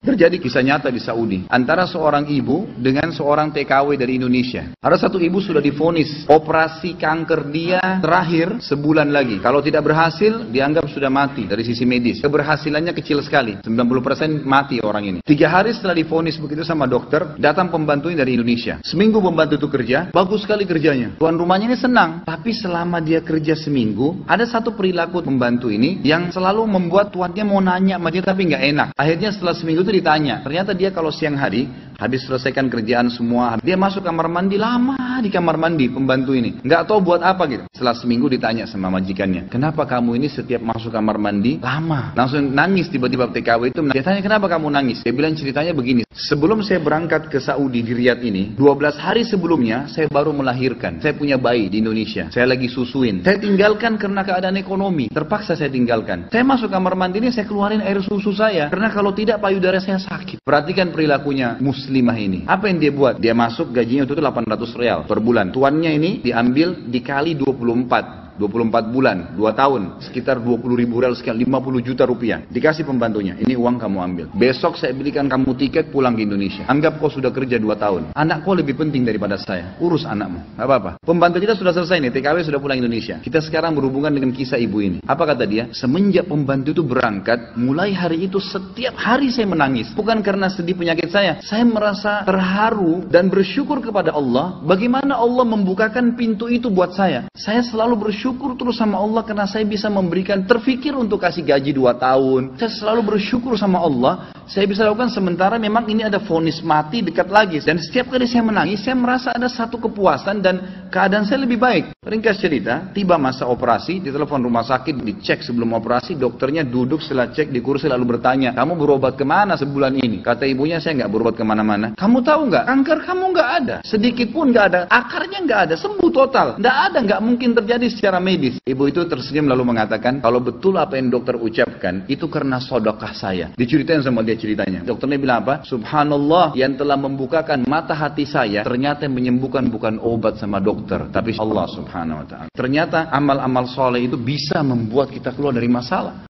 Terjadi kisah nyata di Saudi antara seorang ibu dengan seorang TKW dari Indonesia. Ada satu ibu sudah divonis operasi kanker dia terakhir sebulan lagi. Kalau tidak berhasil dianggap sudah mati dari sisi medis. Keberhasilannya kecil sekali, 90% mati orang ini. 3 hari setelah divonis begitu sama dokter, datang pembantunya dari Indonesia. Seminggu pembantu itu kerja, bagus sekali kerjanya. Tuan rumahnya ini senang. Tapi selama dia kerja seminggu, ada satu perilaku pembantu ini yang selalu membuat tuannya mau nanya sama dia tapi nggak enak. Akhirnya setelah seminggu itu ditanya, ternyata dia kalau siang hari habis selesaikan kerjaan semua, dia masuk kamar mandi, lama di kamar mandi pembantu ini, nggak tahu buat apa gitu. Setelah seminggu ditanya sama majikannya, kenapa kamu ini setiap masuk kamar mandi lama? Langsung nangis tiba-tiba TKW itu. Dia tanya, kenapa kamu nangis? Dia bilang ceritanya begini, sebelum saya berangkat ke Saudi di Riyadh ini, 12 hari sebelumnya saya baru melahirkan. Saya punya bayi di Indonesia, saya lagi susuin. Saya tinggalkan karena keadaan ekonomi, terpaksa saya tinggalkan. Saya masuk kamar mandi ini, saya keluarin air susu saya, karena kalau tidak payudara saya sakit. Perhatikan perilakunya muslimah ini. Apa yang dia buat? Dia masuk, gajinya itu 800 real per bulan. Tuannya ini diambil dikali 24 bulan, 2 tahun, sekitar 20 ribu real, sekian 50 juta rupiah. Dikasih pembantunya, ini uang kamu ambil. Besok saya belikan kamu tiket pulang ke Indonesia. Anggap kau sudah kerja 2 tahun. Anak kau lebih penting daripada saya. Urus anakmu, gak apa-apa. Pembantu kita sudah selesai nih, TKW sudah pulang Indonesia. Kita sekarang berhubungan dengan kisah ibu ini. Apa kata dia? Semenjak pembantu itu berangkat, mulai hari itu setiap hari saya menangis. Bukan karena sedih penyakit saya merasa terharu dan bersyukur kepada Allah. Bagaimana Allah membukakan pintu itu buat saya. Saya selalu bersyukur terus sama Allah karena saya bisa memberikan, terfikir untuk kasih gaji 2 tahun. Saya selalu bersyukur sama Allah, saya bisa lakukan sementara memang ini ada vonis mati dekat lagi. Dan setiap kali saya menangis, saya merasa ada satu kepuasan dan keadaan saya lebih baik. Ringkas cerita, tiba masa operasi, ditelepon rumah sakit, dicek sebelum operasi, dokternya duduk setelah cek di kursi lalu bertanya, kamu berobat kemana sebulan ini? Kata ibunya, saya nggak berobat kemana-mana. Kamu tahu nggak, kanker kamu nggak ada, sedikit pun nggak ada, akarnya nggak ada, sembuh total, nggak ada, nggak mungkin terjadi secara medis. Ibu itu tersenyum lalu mengatakan, kalau betul apa yang dokter ucapkan, itu karena sedekah saya. Diceritain sama dia ceritanya. Dokternya bilang apa? Subhanallah, yang telah membukakan mata hati saya, ternyata yang menyembuhkan bukan obat sama dokter, tapi Allah subhanahu wa ta'ala. Ternyata amal-amal soleh itu bisa membuat kita keluar dari masalah.